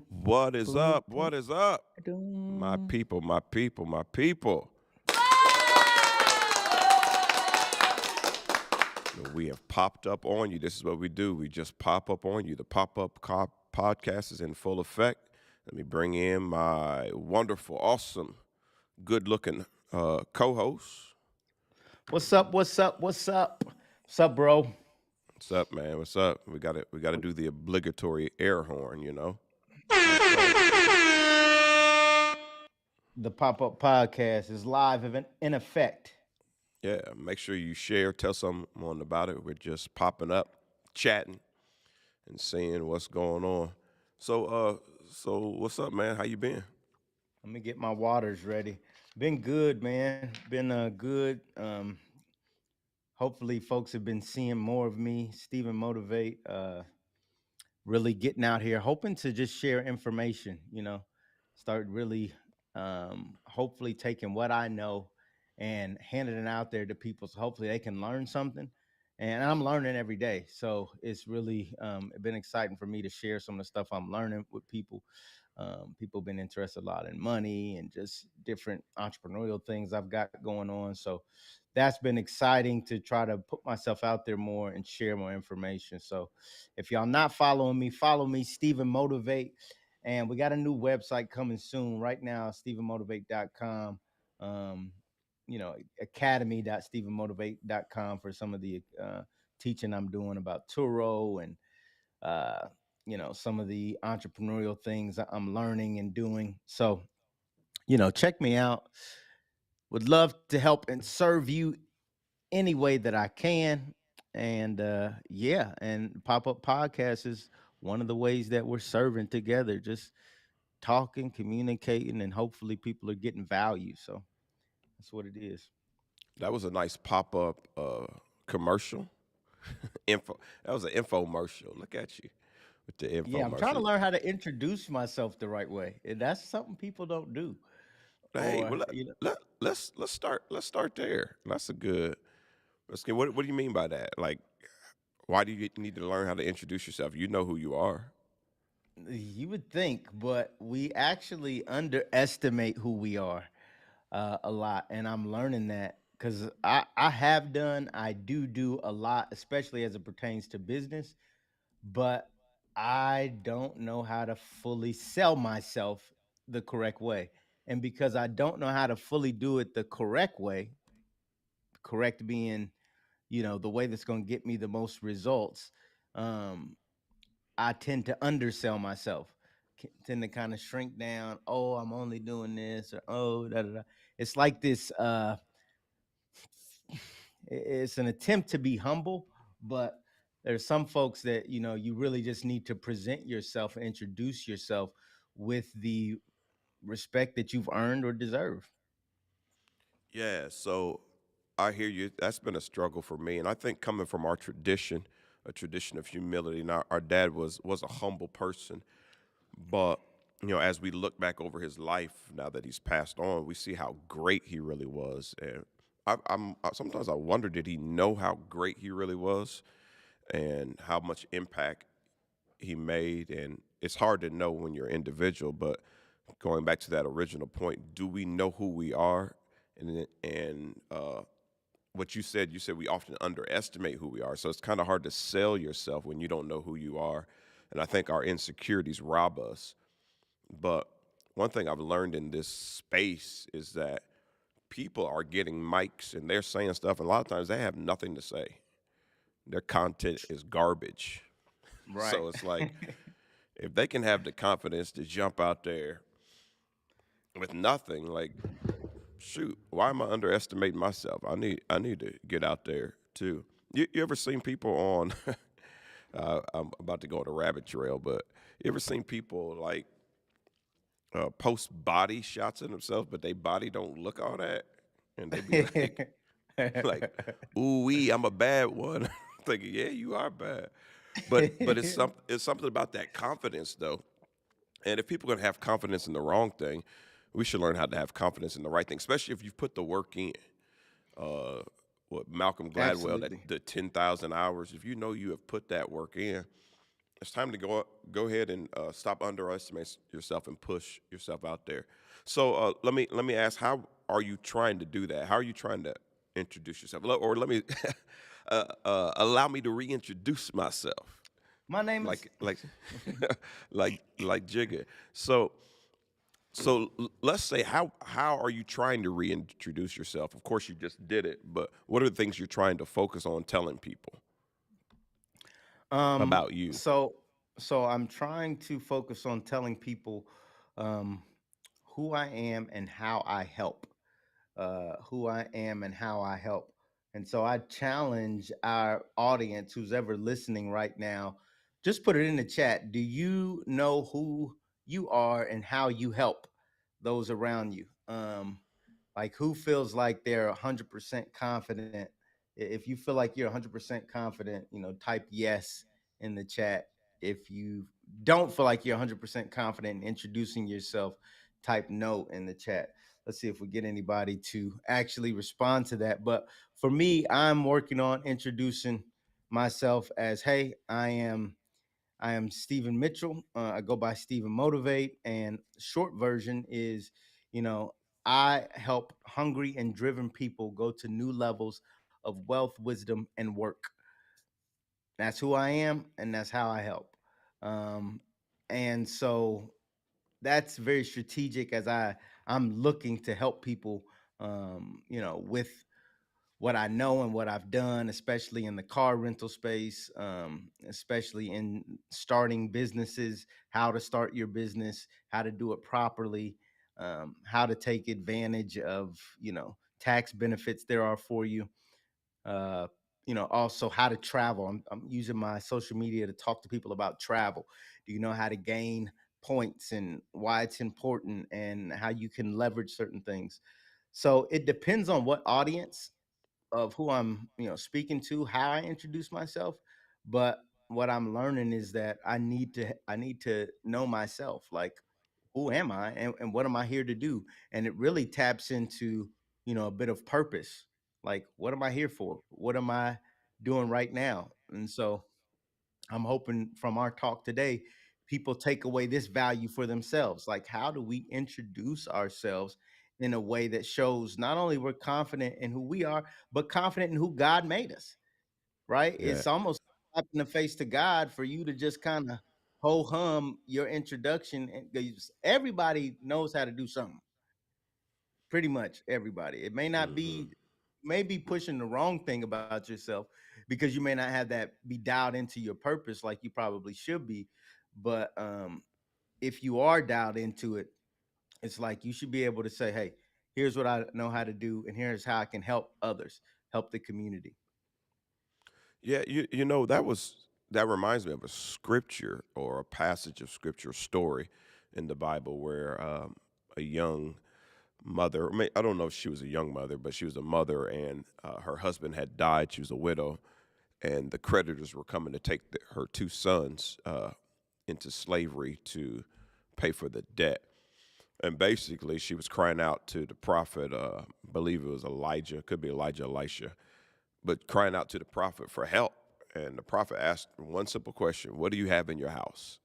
What is Boom, up? What is up? My boom. people, my people, my people. We have popped up on you. This is what we do. We just pop up on you. The podcast is in full effect. Let me bring in my wonderful, awesome, good looking co host. What's up? What's up? What's up? What's up, bro? What's up, man? What's up? We gotta do the obligatory air horn. That's right. The pop up podcast is live in effect. Yeah, make sure you share, tell someone about it. We're just popping up, chatting, and seeing what's going on. So what's up, man? How you been? Let me get my waters ready. Been good, man. Been good. Hopefully, folks have been seeing more of me. Stephen Motivate. Really getting out here, hoping to just share information. Start really, hopefully taking what I know and handing it out there to people, so hopefully they can learn something. And I'm learning every day, so it's really been exciting for me to share some of the stuff I'm learning with people. People been interested a lot in money and just different entrepreneurial things I've got going on. So that's been exciting to try to put myself out there more and share more information. So if y'all not following me, follow me, Stephen Motivate. And we got a new website coming soon. Right now, StephenMotivate.com. Um, academy.stephenmotivate.com for some of the teaching I'm doing about Turo and uh, some of the entrepreneurial things that I'm learning and doing. So, check me out. Would love to help and serve you any way that I can. And yeah, and Pop Up Podcast is one of the ways that we're serving together, just talking, communicating, and hopefully people are getting value. So that's what it is. That was a nice pop up commercial. Info. That was an infomercial. Look at you with the Yeah, I'm trying to infomercial. learn how to introduce myself the right way. And that's something people don't do. Hey, Or, well let's start there. That's a good. Let's get. What do you mean by that? Like, why do you need to learn how to introduce yourself? You know who you are. you would think, but we actually underestimate who we are a lot. And I'm learning that because I have done, I do a lot, especially as it pertains to business, but I don't know how to fully sell myself the correct way. And because I don't know how to fully do it the correct way, correct being, the way that's going to get me the most results, um, I tend to undersell myself, tend to kind of shrink down. Oh, I'm only doing this, or oh, da da da. It's like this. It's an attempt to be humble, but there's some folks that you really just need to present yourself and introduce yourself with the respect that you've earned or deserve. Yeah. So I hear you. That's been a struggle for me, and I think coming from our tradition, a tradition of humility. Now, our dad was a humble person, but as we look back over his life now that he's passed on, we see how great he really was. And sometimes I wonder, did he know how great he really was and how much impact he made? And it's hard to know when you're individual, but going back to that original point, do we know who we are? And what you said we often underestimate who we are. So it's kind of hard to sell yourself when you don't know who you are. And I think our insecurities rob us. But one thing I've learned in this space is that people are getting mics and they're saying stuff, and a lot of times they have nothing to say. Their content is garbage. Right. So it's like if they can have the confidence to jump out there with nothing, like shoot, why am I underestimating myself? I need to get out there too. You ever seen people on? I'm about to go on a rabbit trail, but you ever seen people like post body shots of themselves, but they body don't look all that, and they be like, like, ooh wee, I'm a bad one. Thinking, yeah, you are bad, but it's something about that confidence though. And if people are gonna have confidence in the wrong thing, we should learn how to have confidence in the right thing, especially if you've put the work in. Uh, what Malcolm Gladwell, that Absolutely. the 10,000 hours. If you know you have put that work in, it's time to go ahead and stop underestimating yourself and push yourself out there. So let me ask, how are you trying to do that? How are you trying to introduce yourself? Or let me allow me to reintroduce myself, My name is. like like Jigga. So let's say, how are you trying to reintroduce yourself? Of course, you just did it, but what are the things you're trying to focus on telling people Um, about you? so so I'm trying to focus on telling people um, who I am and how I help. Who I am and how I help. And so I challenge our audience, who's ever listening right now, just put it in the chat. Do you know who you are and how you help those around you? Like who feels like they're 100% confident? If you feel like you're 100% confident, type yes in the chat. If you don't feel like you're 100% confident in introducing yourself, type no in the chat. Let's see if we get anybody to actually respond to that. But for me, I'm working on introducing myself as, hey, I am Stephen Mitchell. I go by Stephen Motivate, and short version is, you know, I help hungry and driven people go to new levels of wealth, wisdom, and work. That's who I am, and that's how I help. Um, and so that's very strategic as I'm looking to help people, with what I know and what I've done, especially in the car rental space, especially in starting businesses, how to start your business, how to do it properly, how to take advantage of, tax benefits there are for you. Uh, also how to travel. I'm using my social media to talk to people about travel. Do you know how to gain points and why it's important and how you can leverage certain things? So it depends on what audience of who I'm, speaking to, how I introduce myself. But what I'm learning is that I need to know myself. Like, who am I and what am I here to do? And it really taps into, a bit of purpose. Like, what am I here for? What am I doing right now? And so I'm hoping from our talk today, people take away this value for themselves. Like, how do we introduce ourselves in a way that shows not only we're confident in who we are, but confident in who God made us, right? Yeah. It's almost slap in the face to God for you to just kind of ho hum your introduction. And 'cause everybody knows how to do something, pretty much everybody. It may not Hmm. be, may be pushing the wrong thing about yourself because you may not have that be dialed into your purpose like you probably should be. But if you are dialed into it, it's like you should be able to say, hey, here's what I know how to do, and here's how I can help others, help the community. Yeah, that reminds me of a scripture or a passage of scripture story in the Bible where a young mother, I don't know if she was a young mother, but she was a mother, and her husband had died. She was a widow, and the creditors were coming to take her two sons into slavery to pay for the debt. And basically, she was crying out to the prophet. Believe it was Elijah, could be Elijah, Elisha, but crying out to the prophet for help. And the prophet asked one simple question: "What do you have in your house?"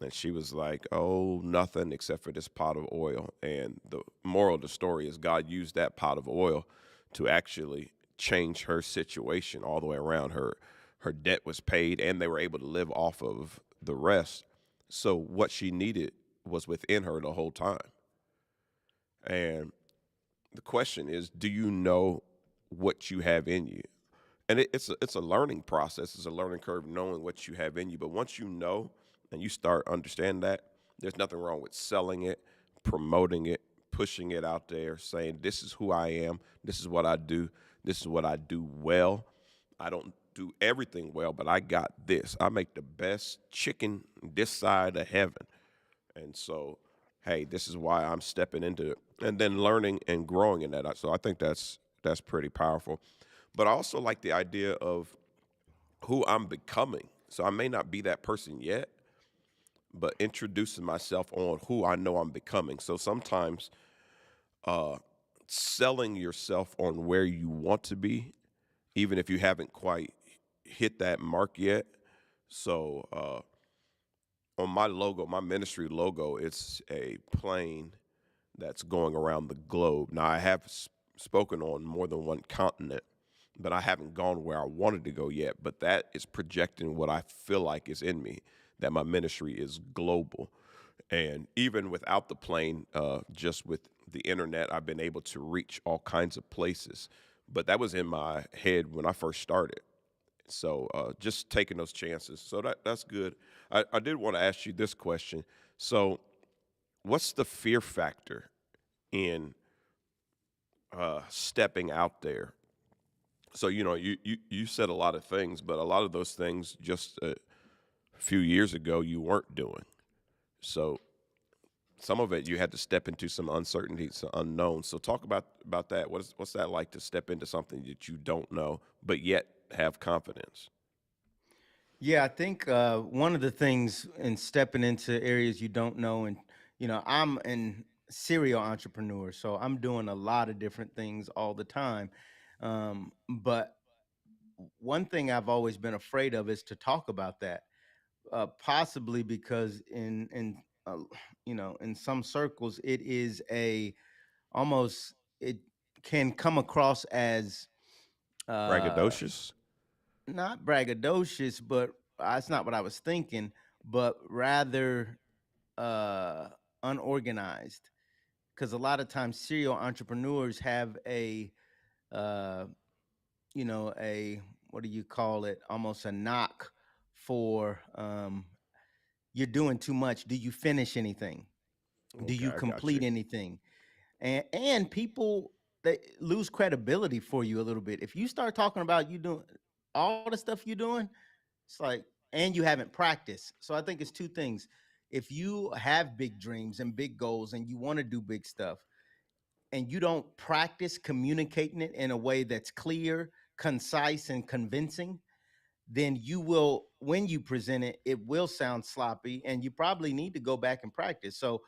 And she was like, "Oh, nothing except for this pot of oil." And the moral of the story is God used that pot of oil to actually change her situation all the way around. Her debt was paid, and they were able to live off of the rest. So what she needed was within her the whole time. And the question is, do you know what you have in you? And it's a learning process. It's a learning curve knowing what you have in you. But once you know and you start understanding that, there's nothing wrong with selling it, promoting it, pushing it out there, saying this is who I am, this is what I do, this is what I do well. I don't do everything well, but I got this. I make the best chicken this side of heaven. And so, hey, this is why I'm stepping into it, and then learning and growing in that. So I think that's pretty powerful. But I also like the idea of who I'm becoming. So I may not be that person yet, but introducing myself on who I know I'm becoming. So sometimes uh, selling yourself on where you want to be, even if you haven't quite hit that mark yet, So on my logo, my ministry logo, it's a plane that's going around the globe. Now, I have spoken on more than one continent, but I haven't gone where I wanted to go yet. But that is projecting what I feel like is in me, that my ministry is global. And even without the plane, just with the internet, I've been able to reach all kinds of places. But that was in my head when I first started. So just taking those chances. So that's good. I did want to ask you this question. So, what's the fear factor in stepping out there? So you said a lot of things, but a lot of those things just a few years ago you weren't doing. So some of it you had to step into some uncertainty, some unknown. So talk about that. What's that like to step into something that you don't know, but yet have confidence? Yeah, I think one of the things in stepping into areas you don't know, and I'm an serial entrepreneur, so I'm doing a lot of different things all the time. But one thing I've always been afraid of is to talk about that, possibly because uh, in some circles it is a almost it can come across as uh Braggadocious? not braggadocious, but that's not what I was thinking, but rather uh unorganized. Because a lot of times serial entrepreneurs have uh a what do you call it, almost a knock for you're doing too much. Do you finish anything? Do Okay, you I got complete you. anything? And people, they lose credibility for you a little bit if you start talking about you doing all the stuff you're doing. It's like, and you haven't practiced. So I think it's two things. If you have big dreams and big goals and you want to do big stuff, and you don't practice communicating it in a way that's clear, concise, and convincing, then you will, when you present it, it will sound sloppy, and you probably need to go back and practice. So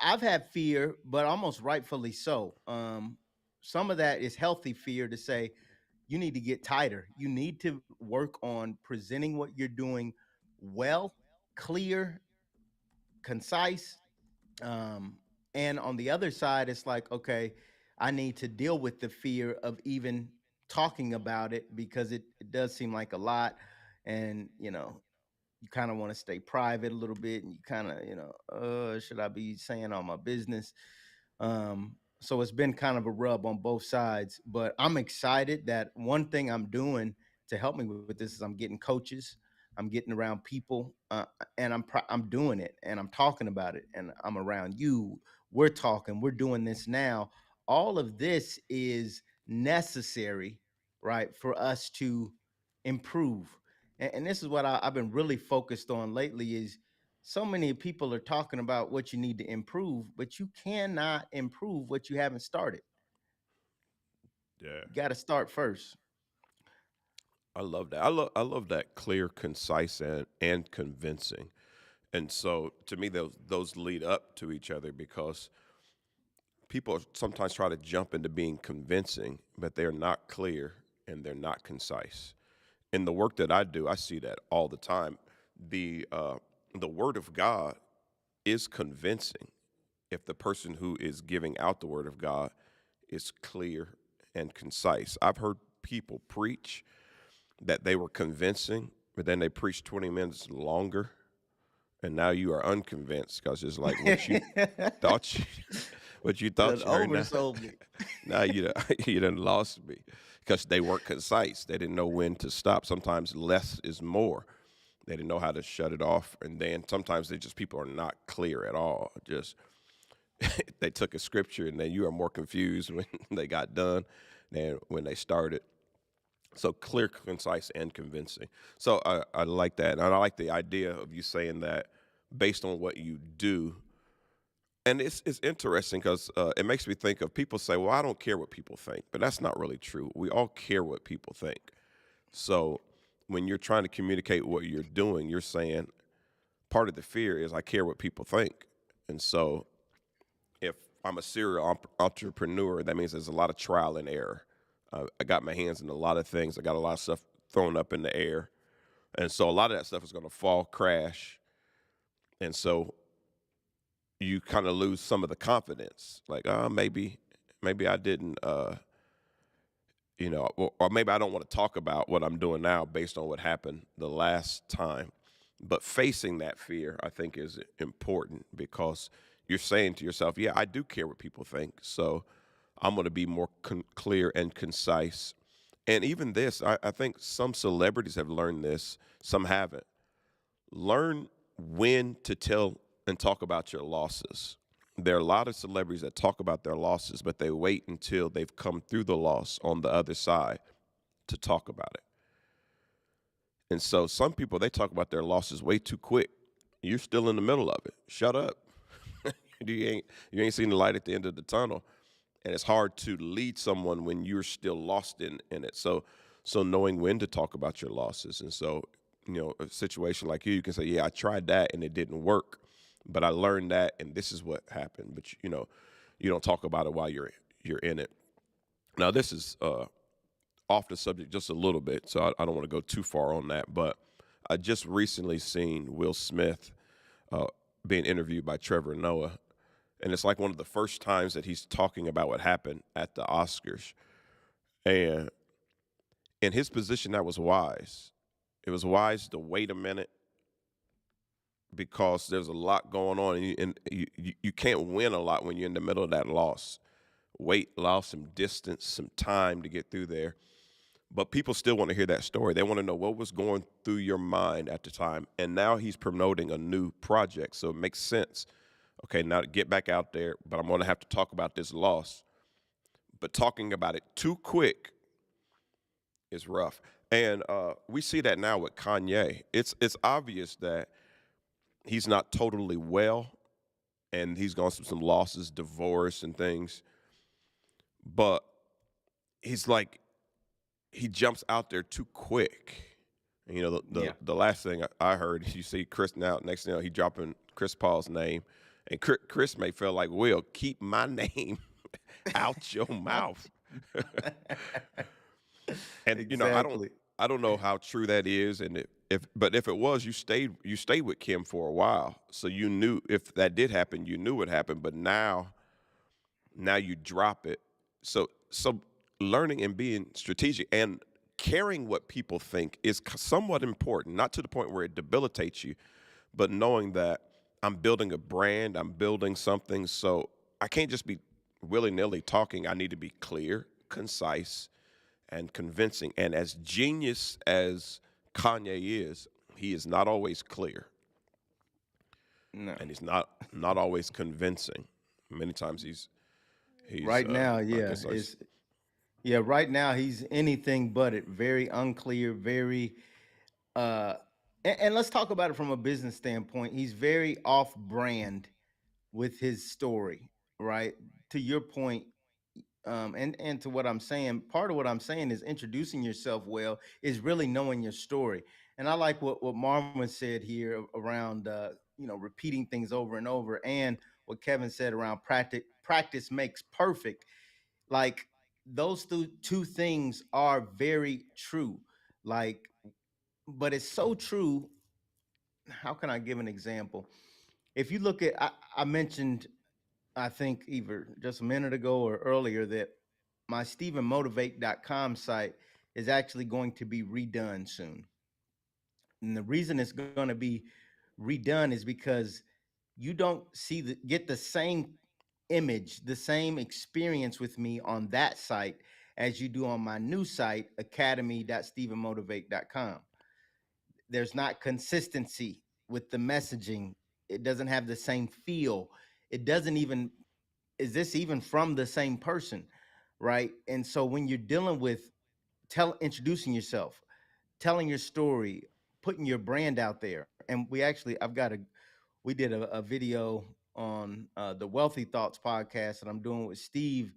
I've had fear, but almost rightfully so. Some of that is healthy fear to say you need to get tighter. You need to work on presenting what you're doing well, clear, concise. Um, and on the other side, it's like, okay, I need to deal with the fear of even talking about it because it does seem like a lot. And, you kind of want to stay private a little bit, and you kind of, should I be saying all my business? So it's been kind of a rub on both sides, but I'm excited that one thing I'm doing to help me with this is I'm getting coaches, I'm getting around people, and I'm doing it, and I'm talking about it, and I'm around you. We're talking, we're doing this now. All of this is necessary, right, for us to improve. And this is what I've been really focused on lately is so many people are talking about what you need to improve, but you cannot improve what you haven't started. Yeah. You got to start first. I love that. I love that clear, concise, and convincing. And so to me, those lead up to each other because people sometimes try to jump into being convincing, but they're not clear and they're not concise. In the work that I do, I see that all the time. The word of God is convincing if the person who is giving out the word of God is clear and concise. I've heard people preach that they were convincing, but then they preached 20 minutes longer, and now you are unconvinced because it's like what you thought you what you Done thought you heard now. oversold me. Now you done lost me because they weren't concise. They didn't know when to stop. Sometimes less is more. They didn't know how to shut it off, and then sometimes they just people are not clear at all. Just they took a scripture, and then you are more confused when they got done than when they started. So clear, concise, and convincing. So I like that, and I like the idea of you saying that based on what you do. And it's interesting because it makes me think of people say, "Well, I don't care what people think," but that's not really true. We all care what people think. So when you're trying to communicate what you're doing, you're saying part of the fear is I care what people think, and so if I'm a serial entrepreneur, that means there's a lot of trial and error. I got my hands in a lot of things. I got a lot of stuff thrown up in the air, And so a lot of that stuff is going to fall crash. And so you kind of lose some of the confidence. Like, maybe I didn't, or maybe I don't want to talk about what I'm doing now based on what happened the last time. But facing that fear, I think, is important because you're saying to yourself, yeah, I do care what people think. So I'm going to be more clear and concise. And even this, I think some celebrities have learned this, some haven't. Learn when to tell and talk about your losses. There are a lot of celebrities that talk about their losses, but they wait until they've come through the loss on the other side to talk about it. And so some people, they talk about their losses way too quick. You're still in the middle of it. Shut up. You ain't seen the light at the end of the tunnel. And it's hard to lead someone when you're still lost in it. So knowing when to talk about your losses. And so, a situation like you can say, yeah, I tried that and it didn't work, but I learned that and this is what happened. But you don't talk about it while you're in it. Now this is off the subject just a little bit, so I don't want to go too far on that. But I just recently seen Will Smith uh, being interviewed by Trevor Noah, and it's like one of the first times that he's talking about what happened at the Oscars. And in his position, that was wise. It was wise to wait a minute because there's a lot going on, and you can't win a lot when you're in the middle of that loss. Wait, allow some distance, some time to get through there. But people still want to hear that story. They want to know what was going through your mind at the time. And now he's promoting a new project. So it makes sense. Okay, now to get back out there, but I'm going to have to talk about this loss. But talking about it too quick is rough. And we see that now with Kanye. It's obvious that he's not totally well and he's gone through some losses, divorce, and things. But he's like, he jumps out there too quick. And, Yeah. the last thing I heard, you see Chris now. Next thing you know, he dropping Chris Paul's name, and Chris may feel like, "Will, keep my name out your mouth." And Exactly. I don't know how true that is, and but if it was, you stayed with Kim for a while, so you knew if that did happen, you knew it happened. But now you drop it. So learning and being strategic and caring what people think is somewhat important, not to the point where it debilitates you, but knowing that I'm building a brand, I'm building something, so I can't just be willy-nilly talking. I need to be clear, concise, and convincing. And as genius as Kanye is, he is not always clear, No. and he's not always convincing. Many times he's Right now, not yeah, concise. right now he's anything but it. Very unclear, very uh and let's talk about it from a business standpoint. He's very off brand with his story, right? To your point, and to what I'm saying, part of what I'm saying is introducing yourself well is really knowing your story. And I like what Marvin said here around repeating things over and over, and what Kevin said around practice makes perfect. Like those two things are very true. Like, but it's so true. How can I give an example? If you look at, I mentioned, I think either just a minute ago or earlier, that my StephenMotivate.com site is actually going to be redone soon. And the reason it's going to be redone is because you don't get the same image, the same experience with me on that site as you do on my new site, academy.stephenmotivate.com. There's not consistency with the messaging. It doesn't have the same feel. It doesn't even, is this even from the same person? Right. And so when you're dealing with introducing yourself, telling your story, putting your brand out there. And we did a video on the Wealthy Thoughts podcast that I'm doing with Steve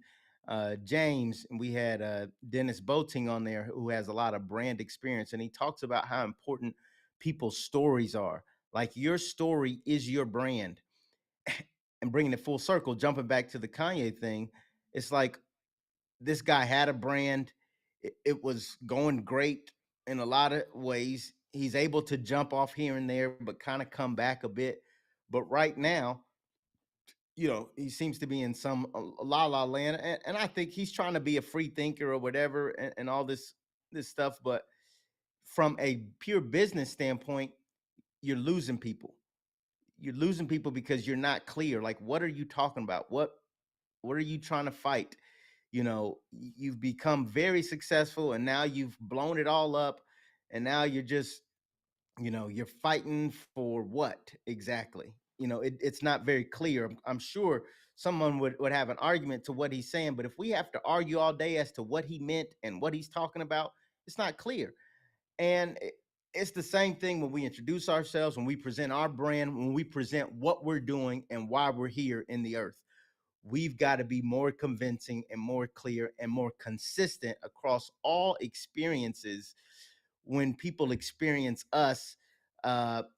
James, and we had Dennis Boating on there who has a lot of brand experience, and he talks about how important people's stories are. Like your story is your brand, and bringing it full circle, jumping back to the Kanye thing, it's like this guy had a brand. It was going great in a lot of ways. He's able to jump off here and there, but kind of come back a bit. But right now, he seems to be in some la la land, and I think he's trying to be a free thinker or whatever, and all this stuff. But from a pure business standpoint, you're losing people. You're losing people because you're not clear. Like, what are you talking about? What are you trying to fight? You've become very successful, and now you've blown it all up, and now you're just you're fighting for what exactly. It's not very clear. I'm sure someone would have an argument to what he's saying, but if we have to argue all day as to what he meant and what he's talking about, it's not clear. And it's the same thing when we introduce ourselves, when we present our brand, when we present what we're doing and why we're here in the earth. We've got to be more convincing and more clear and more consistent across all experiences when people experience us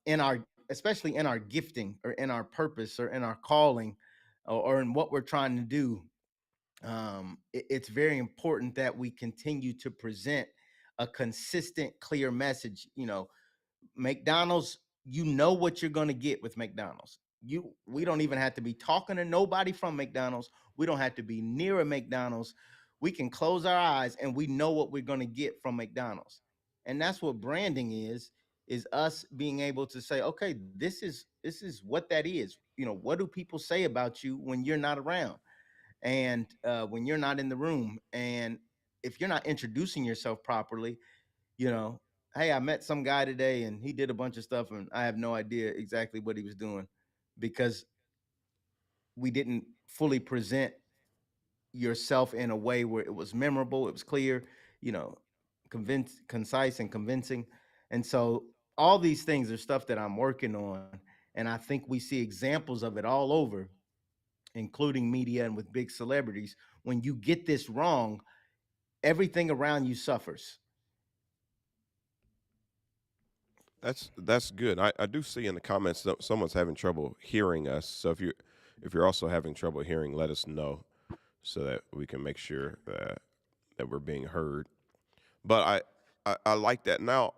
in our, especially in our gifting or in our purpose or in our calling, or in what we're trying to do. It's very important that we continue to present a consistent, clear message. McDonald's, you know what you're going to get with McDonald's. We don't even have to be talking to nobody from McDonald's. We don't have to be near a McDonald's. We can close our eyes and we know what we're going to get from McDonald's. And that's what branding is us being able to say, okay, this is what that is. What do people say about you when you're not around, and when you're not in the room, and if you're not introducing yourself properly, you know, hey, I met some guy today and he did a bunch of stuff and I have no idea exactly what he was doing because we didn't fully present yourself in a way where it was memorable, it was clear, you know, concise and convincing. And so all these things are stuff that I'm working on. And I think we see examples of it all over, including media and with big celebrities. When you get this wrong, everything around you suffers. That's good. I do see in the comments that someone's having trouble hearing us. So if you're also having trouble hearing, let us know so that we can make sure that we're being heard. But I like that. Now,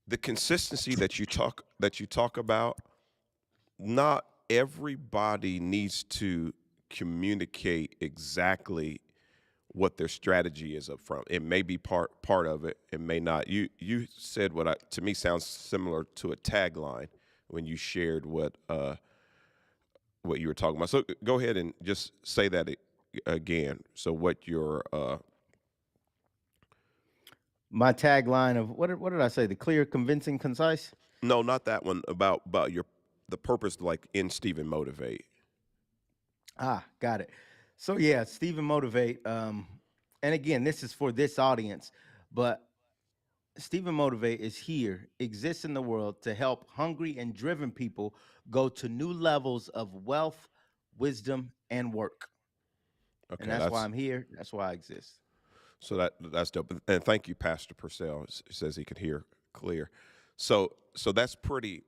the consistency that you talk about, not everybody needs to communicate exactly what their strategy is up front. It may be part of it. It may not. You said what to me sounds similar to a tagline when you shared what you were talking about. So go ahead and just say that again. So what your My tagline of what did I say? The clear, convincing, concise. no, not that one, about your the purpose, like in Stephen Motivate. Got it. So yeah, Stephen Motivate. And again, this is for this audience, but Stephen Motivate is here, exists in the world to help hungry and driven people go to new levels of wealth, wisdom, and work. And Okay, that's why that's I'm here. That's why I exist. so that's dope. And thank you, Pastor Purcell. Says he could hear clear. So that's pretty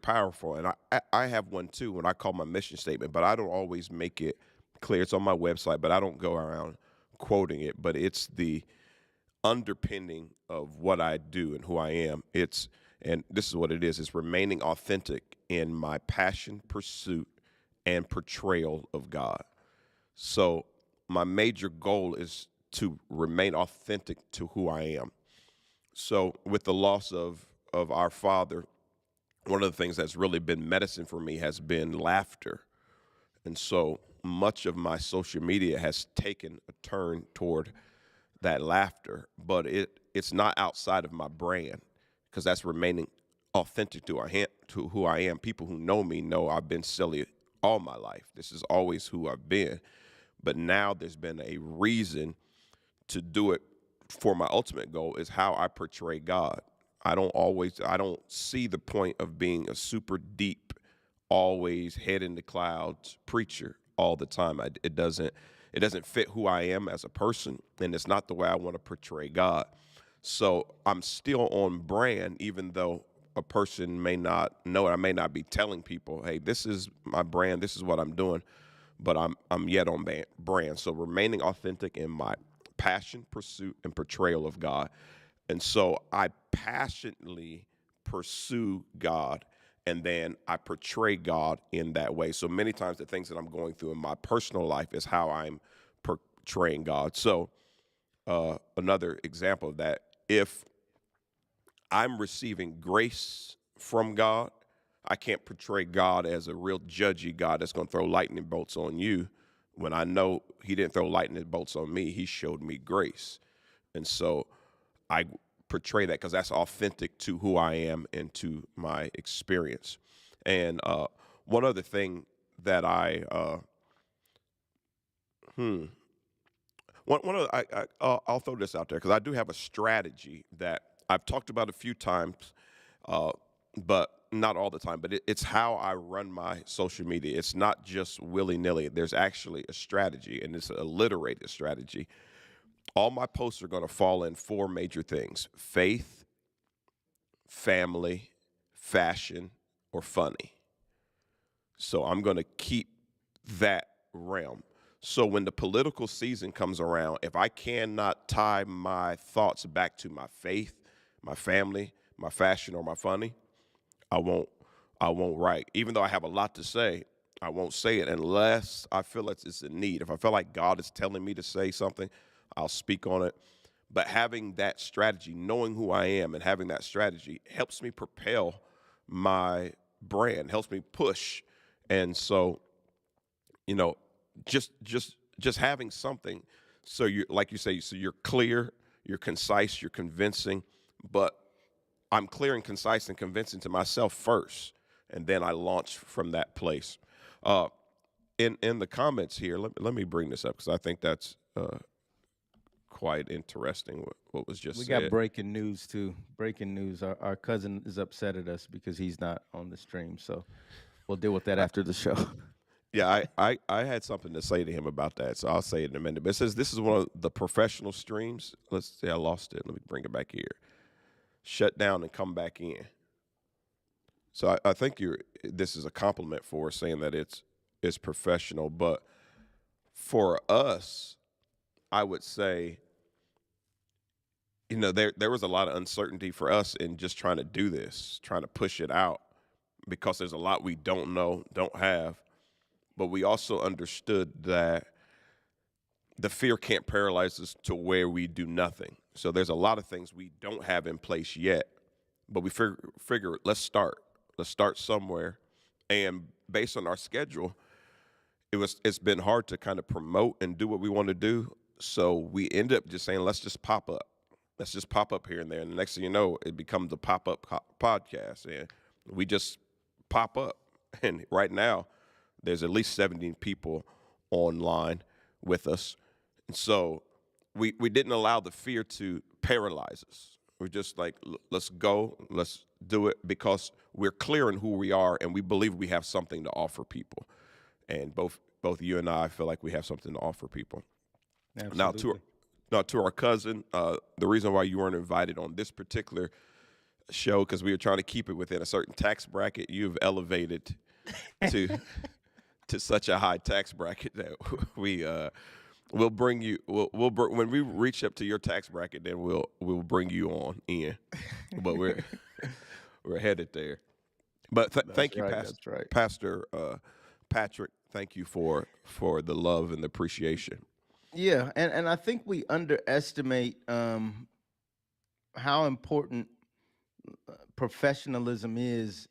powerful. And I have one too when I call my mission statement, but I don't always make it clear. It's on my website, but I don't go around quoting it. But it's the underpinning of what I do and who I am. And this is what it is. It's remaining authentic in my passion, pursuit, and portrayal of God. So my major goal is to remain authentic to who I am. So with the loss of our father, one of the things that's really been medicine for me has been laughter. And so much of my social media has taken a turn toward that laughter, but it's not outside of my brand because that's remaining authentic to who I am. People who know me know I've been silly all my life. This is always who I've been. But now there's been a reason to do it for my ultimate goal is how I portray God. I don't see the point of being a super deep, always head in the clouds preacher all the time. It doesn't fit who I am as a person, and it's not the way I want to portray God. So I'm still on brand, even though a person may not know it. I may not be telling people, "Hey, this is my brand. This is what I'm doing," but I'm yet on brand. So remaining authentic in my passion, pursuit, and portrayal of God. And so I passionately pursue God, and then I portray God in that way. So many times the things that I'm going through in my personal life is how I'm portraying God. So another example of that, if I'm receiving grace from God, I can't portray God as a real judgy God that's going to throw lightning bolts on you when I know He didn't throw lightning bolts on me. He showed me grace. And so I portray that because that's authentic to who I am and to my experience. And one other thing that hmm, I'll throw this out there because I do have a strategy that I've talked about a few times, uh, but not all the time. But it's how I run my social media. It's not just willy nilly. There's actually a strategy, and it's a alliterated strategy. All my posts are going to fall in four major things: faith, family, fashion, or funny. So I'm going to keep that realm. So when the political season comes around, if I cannot tie my thoughts back to my faith, my family, my fashion, or my funny, I won't I won't write. Even though I have a lot to say, I won't say it unless I feel it's a need. If I feel like God is telling me to say something, I'll speak on it. But having that strategy, knowing who I am and having that strategy helps me propel my brand, helps me push. And so, you know, just having something so you like you say, so you're clear, you're concise, you're convincing, but I'm clear and concise and convincing to myself first, and then I launch from that place. Uh, in the comments here, let me bring this up because I think that's quite interesting what was just We got said. breaking news too. Breaking news. Our cousin is upset at us because he's not on the stream. So we'll deal with that I, after the show. yeah, I had something to say to him about that, so I'll say it in a minute. But it says this is one of the professional streams. Let's see, I lost it. Let me bring it back here. Shut down and come back in. So I think you're. This is a compliment for us saying that it's professional, but for us, I would say, there was a lot of uncertainty for us in just trying to do this, trying to push it out because there's a lot we don't know, don't have, but we also understood that the fear can't paralyze us to where we do nothing. So there's a lot of things we don't have in place yet, but we figure let's start. Let's start somewhere. And based on our schedule, it's been hard to kind of promote and do what we want to do. So we end up just saying, let's just pop up. Let's just pop up here and there. And the next thing you know, it becomes a pop up podcast. And we just pop up. And right now, there's at least 70 people online with us. And so we didn't allow the fear to paralyze us. We're just like, let's go, let's do it because we're clear in who we are and we believe we have something to offer people. And both you and I feel like we have something to offer people. Now to Absolutely. now to our cousin, the reason why you weren't invited on this particular show because we were trying to keep it within a certain tax bracket. You've elevated to to such a high tax bracket that we'll bring you. When we reach up to your tax bracket, then we'll bring you on in. But we're headed there. But That's thank you, right. That's right. Pastor Patrick. Thank you for the love and the appreciation. Yeah, and I think we underestimate how important professionalism is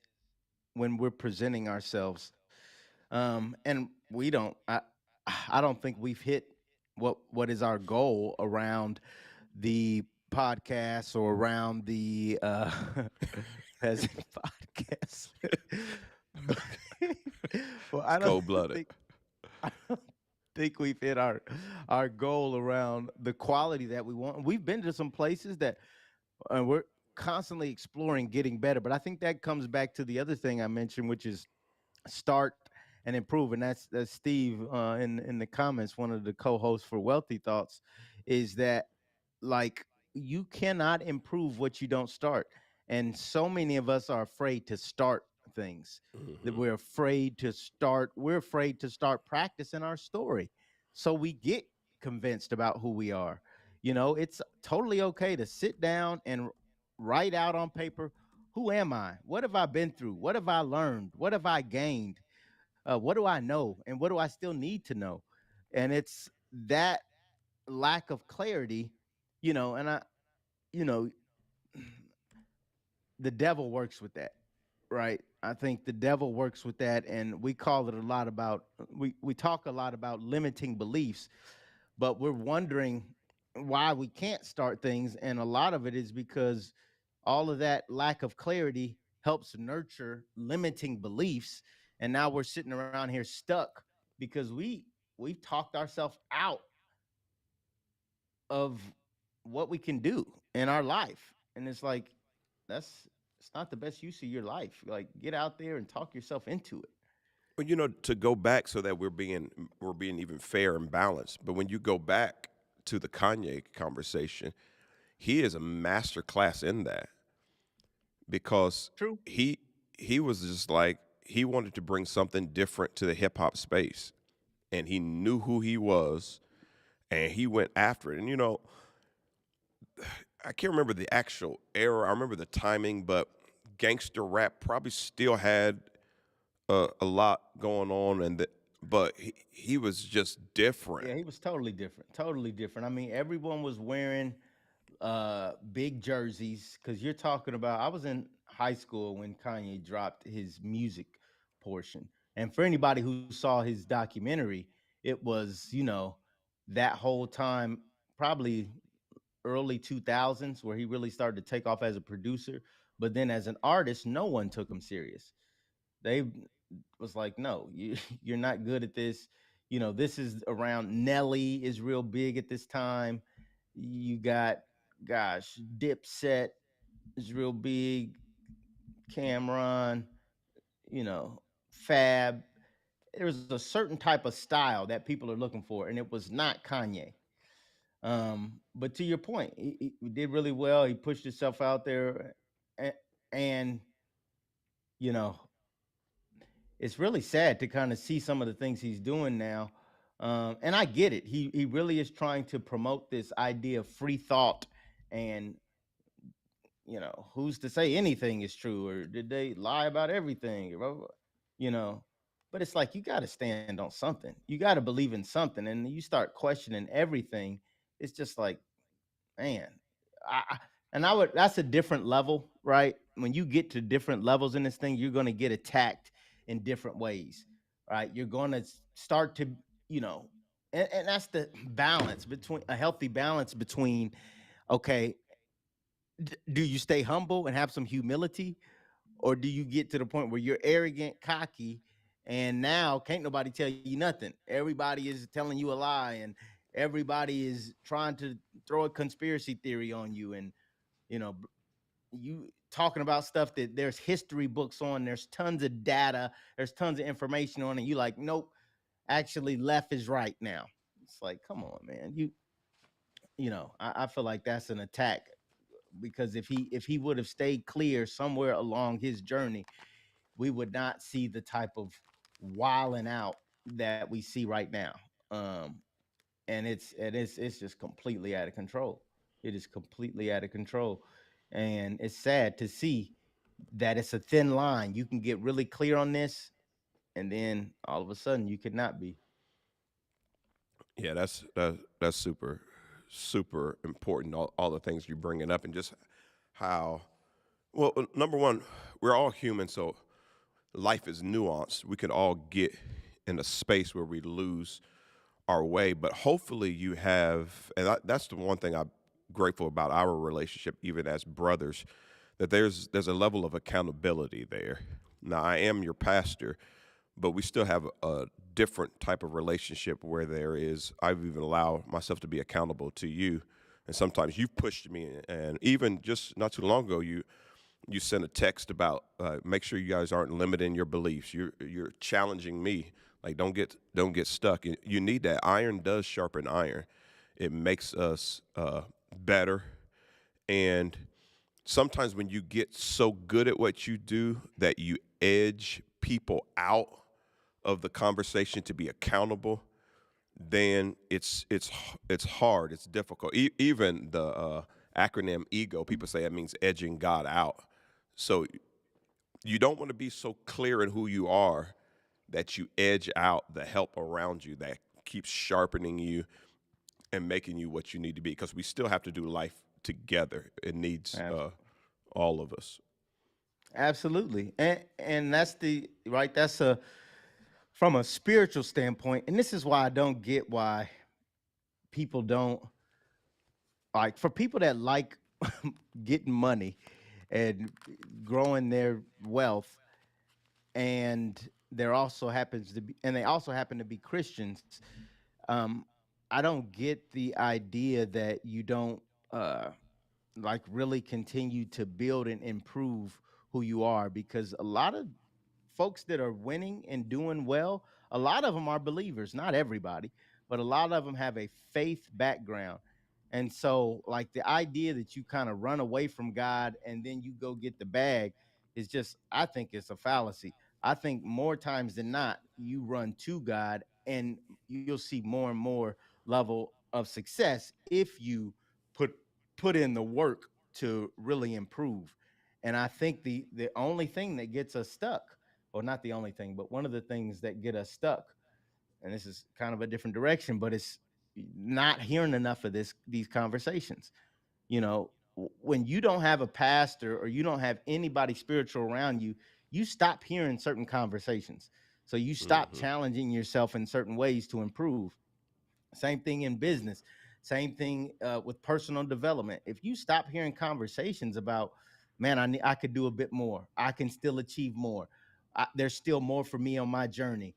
when we're presenting ourselves. And we don't. I don't think we've hit what is our goal around the podcast or around the peasant podcast. Well, It's cold blooded. think I don't think we've hit our goal around the quality that we want. We've been to some places that we're constantly exploring getting better, but I think that comes back to the other thing I mentioned, which is start and improve. And that's Steve in the comments, one of the co-hosts for Wealthy Thoughts, is that like you cannot improve what you don't start. And so many of us are afraid to start things. That Hmm. we're afraid to start practicing our story. So we get convinced about who we are. It's totally okay to sit down and write out on paper, who am I? What have I been through? What have I learned? What have I gained? What do I know? And what do I still need to know? And it's that lack of clarity, and you know, the devil works with that, right? I think the devil works with that, and we call it a lot about we talk a lot about limiting beliefs, but we're wondering why we can't start things, and a lot of it is because all of that lack of clarity helps nurture limiting beliefs, and now we're sitting around here stuck because we've talked ourselves out of what we can do in our life. And it's like, that's it's not the best use of your life. Like, get out there and talk yourself into it. Well, to go back so that we're being even fair and balanced. But when you go back to the Kanye conversation, he is a master class in that because True. he he was just like he wanted to bring something different to the hip hop space, and he knew who he was, and he went after it. And I can't remember the actual era. I remember the timing, but gangster rap probably still had a lot going on, but he was just different. Yeah, he was totally different. Totally different. I mean, everyone was wearing big jerseys because you're talking about I was in high school when Kanye dropped his music portion. And for anybody who saw his documentary, it was, that whole time, probably early 2000s, where he really started to take off as a producer. But then as an artist, no one took him serious. They was like, no, you're not good at this. This is around Nelly is real big at this time. You got, gosh, Dipset is real big. Cameron, you know, Fab. There was a certain type of style that people are looking for, and it was not Kanye. But to your point, he did really well. He pushed himself out there, and, and you know, it's really sad to kind of see some of the things he's doing now. And I get it. He really is trying to promote this idea of free thought, and who's to say anything is true, or did they lie about everything? Or blah, blah, blah, You know, but it's like you got to stand on something. You got to believe in something, and you start questioning everything. It's just like, man, I and I would that's a different level, right? When you get to different levels in this thing, you're going to get attacked in different ways, right? You're going to start to, you know, and that's the balance between a healthy balance between, okay, do you stay humble and have some humility, or do you get to the point where you're arrogant, cocky, and now can't nobody tell you nothing? Everybody is telling you a lie, and everybody is trying to throw a conspiracy theory on you, and you know you talking about stuff that there's history books on, there's tons of data, there's tons of information on it. You like, nope, actually left is right now. It's like, come on, man. I feel like that's an attack, because if he would have stayed clear somewhere along his journey, we would not see the type of wilding out that we see right now. Um, and it's just completely out of control. It is completely out of control, and it's sad to see that it's a thin line. You can get really clear on this, and then all of a sudden you could not be. Yeah, that's super super important. All the things you're bringing up, and just how well, number one, we're all human, so life is nuanced. We could all get in a space where we lose our way, but hopefully you have, and that's the one thing I'm grateful about our relationship, even as brothers, that there's a level of accountability there. Now I am your pastor, but we still have a different type of relationship where I've even allowed myself to be accountable to you, and sometimes you've pushed me, and even just not too long ago you sent a text about make sure you guys aren't limiting your beliefs. You're challenging me. Like, don't get stuck. You need that. Iron does sharpen iron. It makes us better. And sometimes when you get so good at what you do that you edge people out of the conversation to be accountable, then it's hard, it's difficult. Even the acronym ego, people say it means edging God out. So you don't want to be so clear in who you are that you edge out the help around you that keeps sharpening you and making you what you need to be. Because we still have to do life together. It needs Ab- all of us. Absolutely. And that's the right. That's a from a spiritual standpoint, and this is why I don't get why people don't like for people that like getting money and growing their wealth, and there also happens to be and they also happen to be Christians. um I don't get the idea that you don't uh like really continue to build and improve who you are, because a lot of folks that are winning and doing well, a lot of them are believers, not everybody, but a lot of them have a faith background. And so, like, the idea that you kind of run away from God and then you go get the bag is just, I think it's a fallacy. I think more times than not, you run to God and you'll see more and more level of success if you put put in the work to really improve. And I think the only thing that gets us stuck, or not the only thing, but one of the things that get us stuck, and this is kind of a different direction, but it's not hearing enough of these conversations. You know, when you don't have a pastor or you don't have anybody spiritual around you, you stop hearing certain conversations. So you stop Hmm. challenging yourself in certain ways to improve. Same thing in business. Same thing with personal development. If you stop hearing conversations about, man, I could do a bit more. I can still achieve more. There's still more for me on my journey.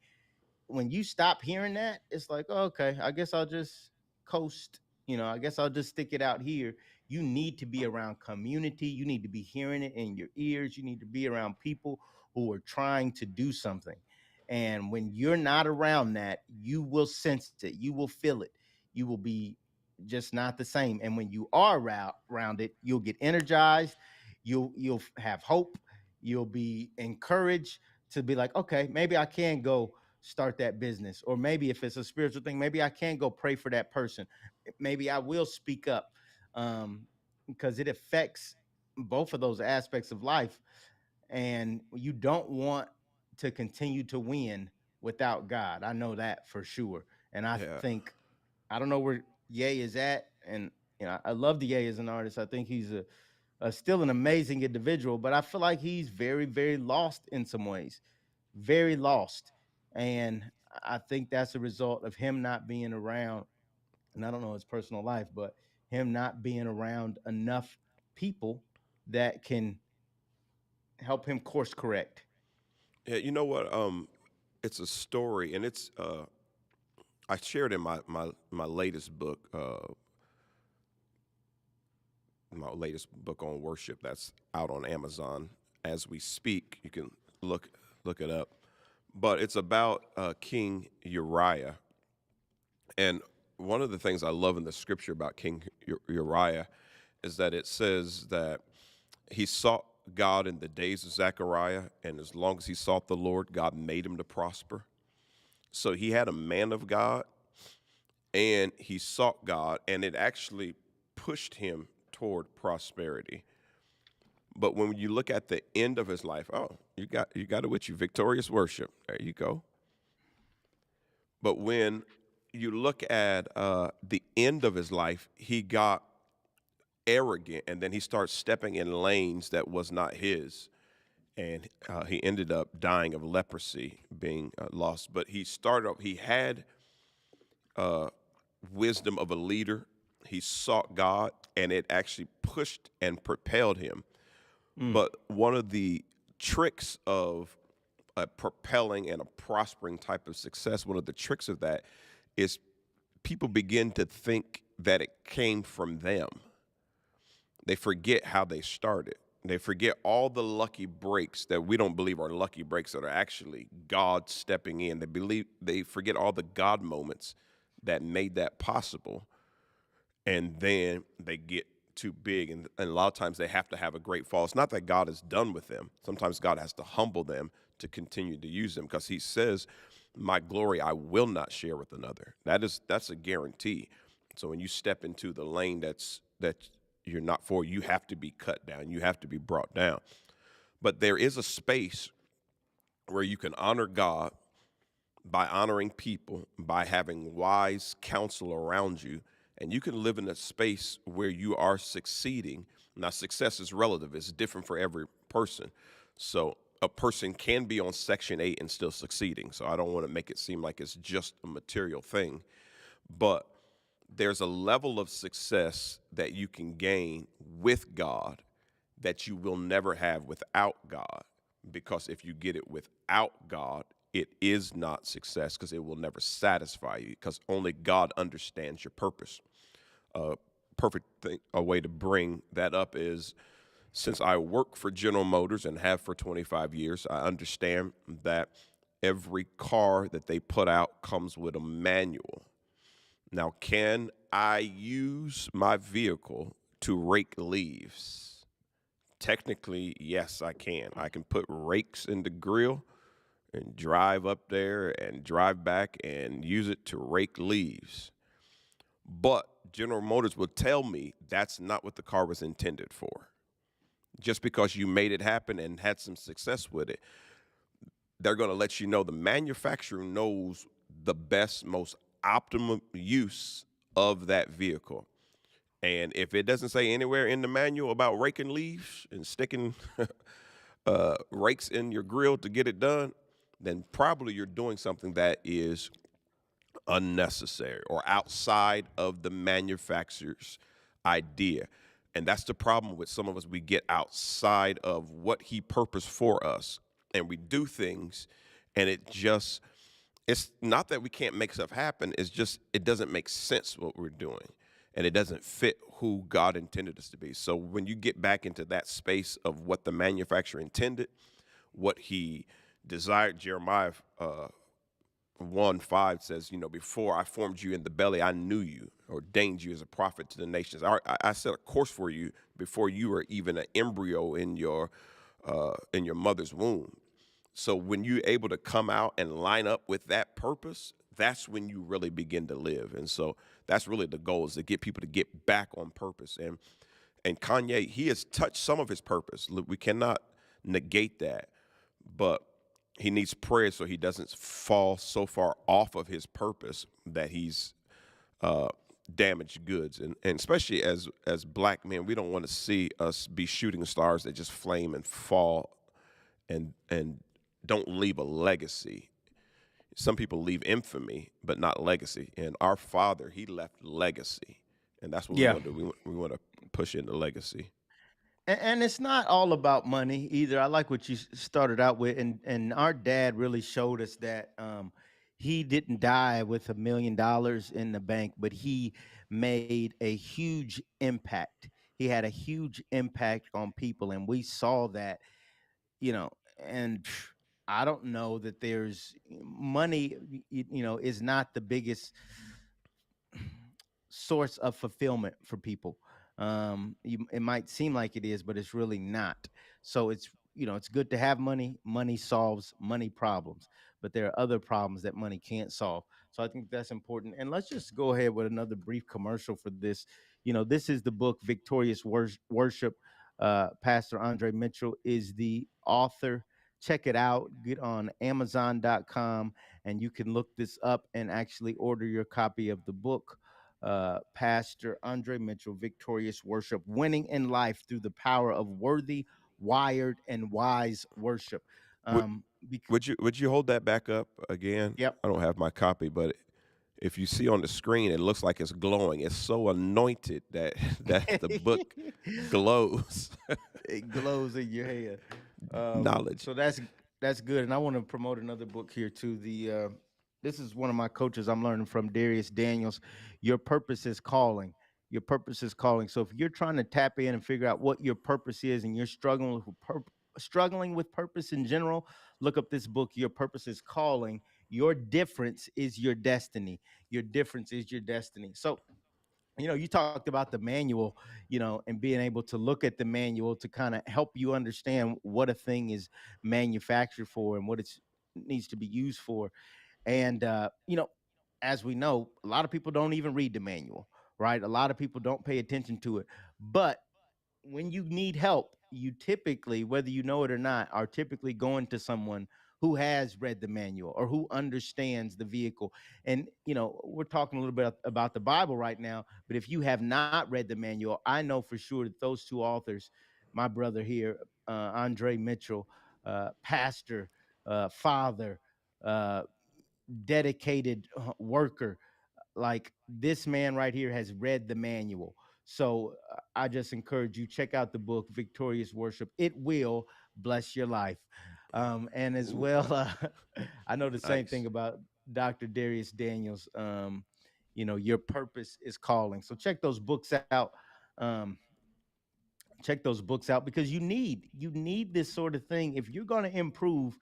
When you stop hearing that, it's like, oh, okay, I guess I'll just coast. I guess I'll just stick it out here. You need to be around community. You need to be hearing it in your ears. You need to be around people who are trying to do something. And when you're not around that, you will sense it. You will feel it. You will be just not the same. And when you are around it, you'll get energized. You'll have hope. You'll be encouraged to be like, okay, maybe I can go start that business. Or maybe if it's a spiritual thing, maybe I can go pray for that person. Maybe I will speak up, um, because it affects both of those aspects of life. And you don't want to continue to win without God. I know that for sure. And I Yeah. think, I don't know where Ye is at. And, I love the Ye as an artist. I think he's still an amazing individual, but I feel like he's very, very lost in some ways, very lost. And I think that's a result of him not being around, and I don't know his personal life, but him not being around enough people that can help him course correct. Yeah, you know what? It's a story, and it's I shared in my latest book, my latest book on worship that's out on Amazon as we speak. You can look look it up, but it's about King Uriah, and one of the things I love in the scripture about King Uriah is that it says that he sought God in the days of Zechariah, and as long as he sought the Lord, God made him to prosper. So he had a man of God, and he sought God, and it actually pushed him toward prosperity. But when you look at the end of his life, oh, you got it with you, victorious worship. There you go. But when you look at the end of his life, he got arrogant, and then he starts stepping in lanes that was not his, and he ended up dying of leprosy, being lost. But he started off. He had uh, wisdom of a leader. He sought God, and it actually pushed and propelled him. Mm, But one of the tricks of a propelling and a prospering type of success, one of the tricks of that is people begin to think that it came from them. They forget how they started. They forget all the lucky breaks that we don't believe are lucky breaks that are actually God stepping in. They forget all the God moments that made that possible, and then they get too big, and a lot of times they have to have a great fall. It's not that God is done with them. Sometimes God has to humble them to continue to use them, because he says My glory I will not share with another. That's a guarantee. So when you step into the lane that you're not for, you have to be cut down. You have to be brought down. But there is a space where you can honor God by honoring people, by having wise counsel around you, and you can live in a space where you are succeeding. Now, success is relative, it's different for every person. So, a person can be on Section 8 and still succeeding. So, I don't want to make it seem like it's just a material thing, but there's a level of success that you can gain with God that you will never have without God. Because if you get it without God, it is not success because it will never satisfy you because only God understands your purpose. Perfect thing, a way to bring that up is since I work for General Motors and have for 25 years, I understand that every car that they put out comes with a manual. Now, can I use my vehicle to rake leaves? Technically, yes, I can. I can put rakes in the grill and drive up there and drive back and use it to rake leaves. But General Motors will tell me that's not what the car was intended for. Just because you made it happen and had some success with it, they're going to let you know the manufacturer knows the best, most optimum use of that vehicle. And if it doesn't say anywhere in the manual about raking leaves and sticking rakes in your grill to get it done, then probably you're doing something that is unnecessary or outside of the manufacturer's idea. And that's the problem with some of us. We get outside of what he purposed for us and we do things and it's not that we can't make stuff happen. It's just, it doesn't make sense what we're doing and it doesn't fit who God intended us to be. So when you get back into that space of what the manufacturer intended, what he desired, Jeremiah 1:5 says, before I formed you in the belly, I knew you, ordained you as a prophet to the nations. I set a course for you before you were even an embryo in your mother's womb. So when you're able to come out and line up with that purpose, that's when you really begin to live. And so that's really the goal, is to get people to get back on purpose. And Kanye, he has touched some of his purpose. Look, we cannot negate that, but he needs prayer so he doesn't fall so far off of his purpose that he's uh, damaged goods. And especially as black men, we don't want to see us be shooting stars that just flame and fall and don't leave a legacy. Some people leave infamy, but not legacy. And our father, he left legacy, and that's what we Yeah. want to do. We want to push into legacy. And it's not all about money either. I like what you started out with, and our dad really showed us that he didn't die with $1 million in the bank, but he made a huge impact. He had a huge impact on people, and we saw that, you know. And I don't know that there's money, is not the biggest source of fulfillment for people. It might seem like it is, but it's really not. So it's good to have money. Money solves money problems, but there are other problems that money can't solve. So I think that's important. And let's just go ahead with another brief commercial for this. This is the book Victorious Worship. Pastor Andre Mitchell is the author. Check it out. Get on Amazon.com and you can look this up and actually order your copy of the book. Pastor Andre Mitchell, Victorious Worship, Winning in Life Through the Power of Worthy, Wired, and Wise Worship. Would Um, bec- would you hold that back up again? yep. I don't have my copy, but if you see on the screen, it looks like it's glowing. It's so anointed that that the book glows. It glows in your hand. Knowledge. So that's good. And I want to promote another book here too. This is one of my coaches I'm learning from, Darius Daniels. Your purpose is calling. Your purpose is calling. So if you're trying to tap in and figure out what your purpose is, and you're struggling with purpose in general, look up this book. Your purpose is calling. Your difference is your destiny. Your difference is your destiny. So you talked about the manual, and being able to look at the manual to kind of help you understand what a thing is manufactured for and what it needs to be used for. And as we know, a lot of people don't even read the manual, right? A lot of people don't pay attention to it. But when you need help, you typically, whether you know it or not, are typically going to someone who has read the manual or who understands the vehicle. And we're talking a little bit about the Bible right now, but if you have not read the manual, I know for sure that those two authors, my brother here, Andre Mitchell, pastor, father, uh, dedicated worker, like this man right here has read the manual. So I just encourage you, check out the book Victorious Worship. It will bless your life. And as Ooh, well, I know the same thing nice. about Dr. Darius Daniels. Your purpose is calling. So um, check those books out, because you need this sort of thing if you're going to improve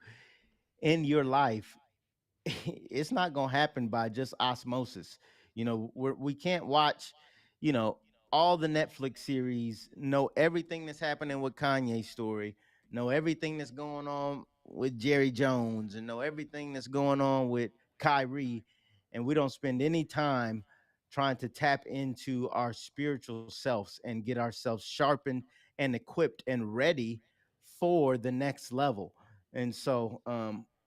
in your life. It's not going to happen by just osmosis. We can't watch, you know, all the Netflix series, know everything that's happening with Kanye's story, know everything that's going on with Jerry Jones, and know everything that's going on with Kyrie, and we don't spend any time trying to tap into our spiritual selves and get ourselves sharpened and equipped and ready for the next level. And so,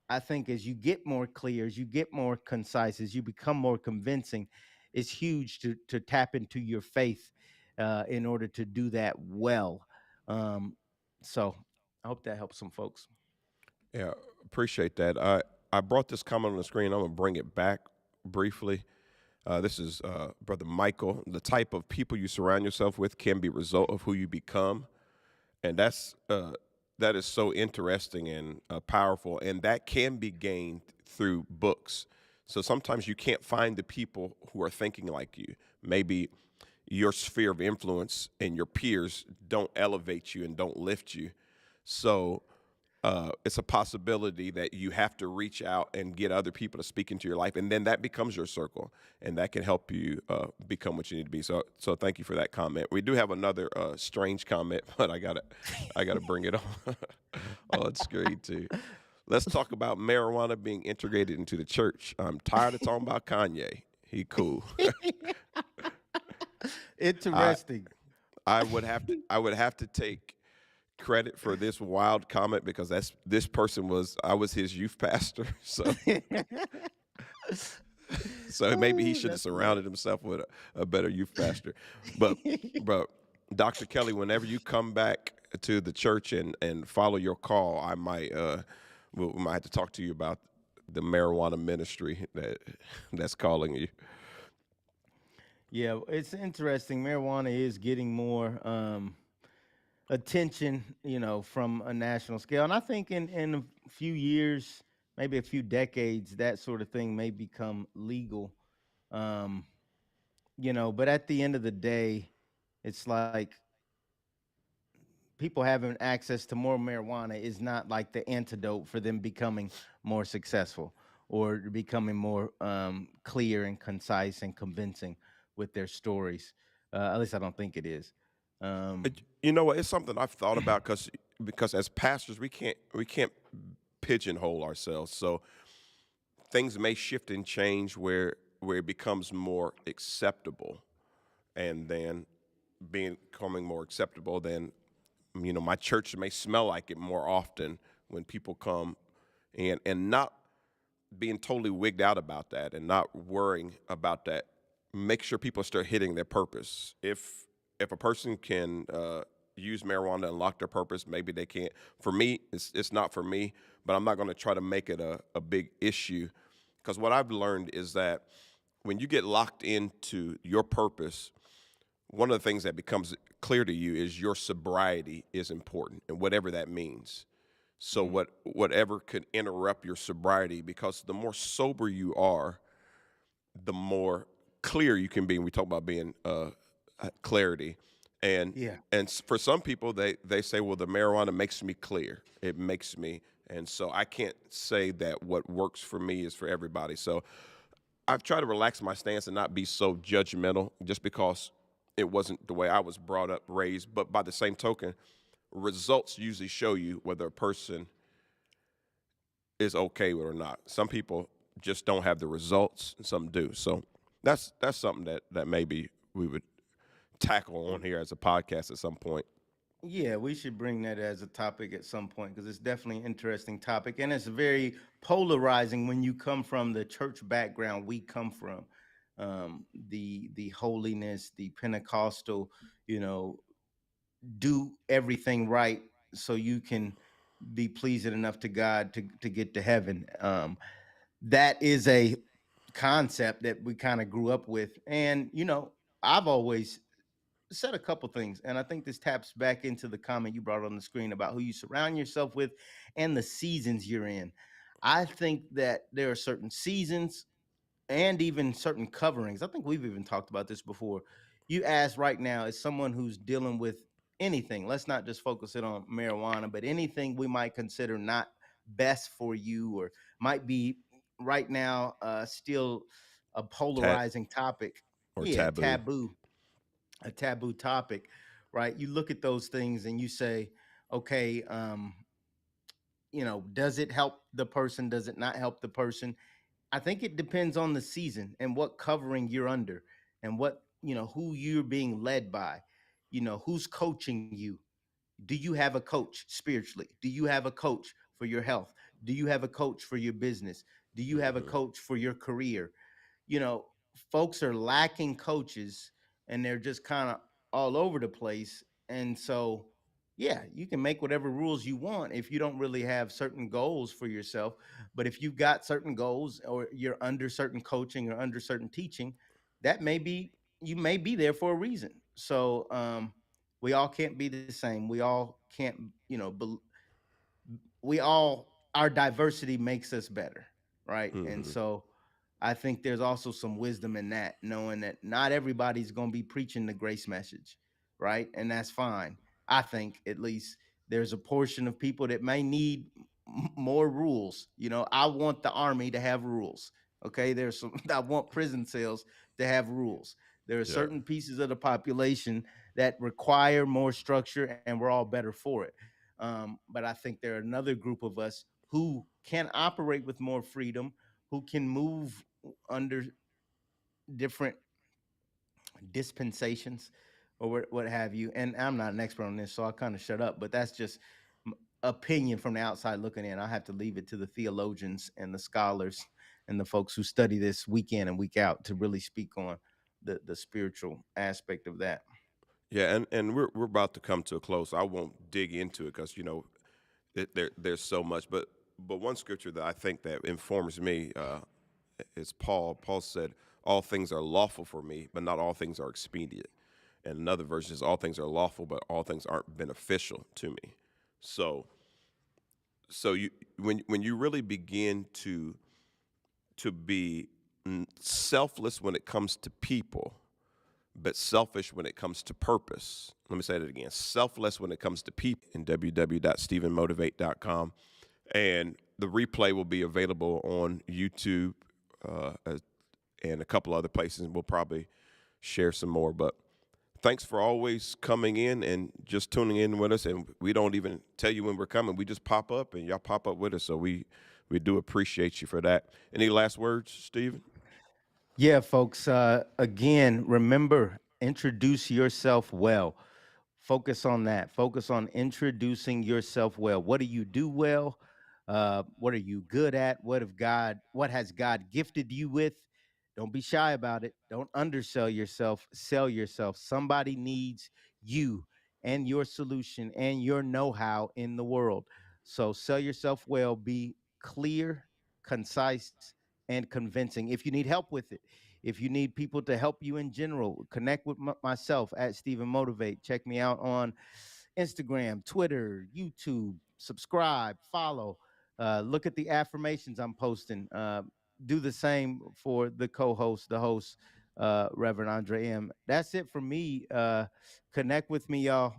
I think as you get more clear, as you get more concise, as you become more convincing, it's huge to tap into your faith in order to do that well. Um, so I hope that helps some folks. Yeah, appreciate that. I brought this comment on the screen. I'm gonna bring it back briefly. This is Brother Michael. The type of people you surround yourself with can be a result of who you become, and that is so interesting and powerful, and that can be gained through books. So sometimes you can't find the people who are thinking like you. Maybe your sphere of influence and your peers don't elevate you and don't lift you. So it's a possibility that you have to reach out and get other people to speak into your life, and then that becomes your circle, and that can help you become what you need to be. So thank you for that comment. We do have another strange comment, but I gotta bring it on on screen too. Let's talk about marijuana being integrated into the church. I'm tired of talking about Kanye. He cool. I Interesting. I would have to take credit for this wild comment because this person was I was his youth pastor. So maybe he Oh, should have that's surrounded hilarious. himself with a better youth pastor. But but Dr. Kelly, whenever you come back to the church and follow your call, I might we might have to talk to you about the marijuana ministry that's calling you. Yeah, it's interesting. Marijuana is getting more attention, from a national scale. And I think in a few years, maybe a few decades, that sort of thing may become legal. Um, but at the end of the day, it's like people having access to more marijuana is not like the antidote for them becoming more successful or becoming more clear and concise and convincing with their stories. At least I don't think it is. Um, You know what? It's something I've thought about because as pastors we can't pigeonhole ourselves. So things may shift and change where it becomes more acceptable, and then becoming more acceptable, then my church may smell like it more often when people come, and not being totally wigged out about that and not worrying about that. Make sure people start hitting their purpose. If a person can use marijuana to unlock their purpose, maybe they can't. For me, it's not for me, but I'm not going to try to make it a big issue, because what I've learned is that when you get locked into your purpose, one of the things that becomes clear to you is your sobriety is important, and whatever that means. So mm, whatever could interrupt your sobriety, because the more sober you are, the more clear you can be. And we talk about being clarity, and yeah. for some people they say, well, the marijuana makes me clear. It makes me, and so I can't say that what works for me is for everybody. So I've tried to relax my stance and not be so judgmental just because it wasn't the way I was brought up, raised. But by the same token, results usually show you whether a person is okay with it or not. Some people just don't have the results, and some do. So that's something that maybe we would tackle on here as a podcast at some point. Yeah, we should bring that as a topic at some point because it's definitely an interesting topic and it's very polarizing when you come from the church background we come from. The holiness, the Pentecostal, you know, do everything right so you can be pleasing enough to God to get to heaven. That is a concept that we kind of grew up with, and I've always said a couple things, and I think this taps back into the comment you brought on the screen about who you surround yourself with and the seasons you're in. I think that there are certain seasons and even certain coverings. I think we've even talked about this before. You ask right now, as someone who's dealing with anything, let's not just focus it on marijuana, but anything we might consider not best for you or might be right now still a Tat polarizing topic. or Yeah, taboo. taboo, a taboo topic, right? You look at those things and you say, okay, does it help the person? Does it not help the person? I think it depends on the season and what covering you're under and who you're being led by, who's coaching you. Do you have a coach spiritually? Do you have a coach for your health? Do you have a coach for your business? Do you have a Hmm. coach for your career? you know, Folks are lacking coaches and they're just kind of all over the place. And so, yeah, you can make whatever rules you want if you don't really have certain goals for yourself. But if you've got certain goals or you're under certain coaching or under certain teaching, that may be, you may be there for a reason. So, we all can't be the same. We all can't, we all, our diversity makes us better, right? And Hmm. so I think there's also some wisdom in that, knowing that not everybody's going to be preaching the grace message, right? And that's fine. I think at least there's a portion of people that may need more rules. I want the army to have rules. Okay, there's some I want prison cells to have rules. There are Yeah. certain pieces of the population that require more structure and we're all better for it. But I think there are another group of us who can operate with more freedom, who can move under different dispensations or what have you. And I'm not an expert on this, so I kind of shut up. But that's just opinion from the outside looking in. I have to leave it to the theologians and the scholars and the folks who study this week in and week out to really speak on the spiritual aspect of that. Yeah, and we're about to come to a close. I won't dig into it because there's so much. But one scripture that I think that informs me is Paul. Paul said, "All things are lawful for me, but not all things are expedient." And another verse is, "All things are lawful, but all things aren't beneficial to me." So so you when you really begin to be selfless when it comes to people, but selfish when it comes to purpose. Let me say that again. Selfless when it comes to people in www.stephenmotivate.com. And the replay will be available on YouTube and a couple other places. And we'll probably share some more. But thanks for always coming in and just tuning in with us. And we don't even tell you when we're coming. We just pop up and y'all pop up with us. So we do appreciate you for that. Any last words, Stephen? Yeah, folks. Again, remember, introduce yourself well. Focus on that. Focus on introducing yourself well. What do you do well? What are you good at? What has God gifted you with? Don't be shy about it. Don't undersell yourself. Sell yourself. Somebody needs you and your solution and your know-how in the world. So sell yourself well. Be clear, concise, and convincing. If you need help with it, if you need people to help you in general, connect with myself at Stephen Motivate. Check me out on Instagram, Twitter, YouTube. Subscribe, follow. Look at the affirmations I'm posting. Do the same for the co-host, the host, Reverend Andre M. That's it for me. Connect with me, y'all.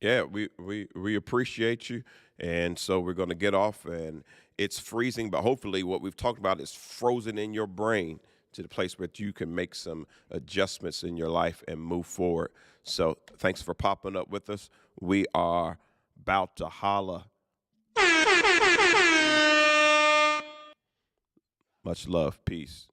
Yeah, we appreciate you, and so we're going to get off. And it's freezing, but hopefully, what we've talked about is frozen in your brain to the place where you can make some adjustments in your life and move forward. So, thanks for popping up with us. We are about to holla. Much love. Peace.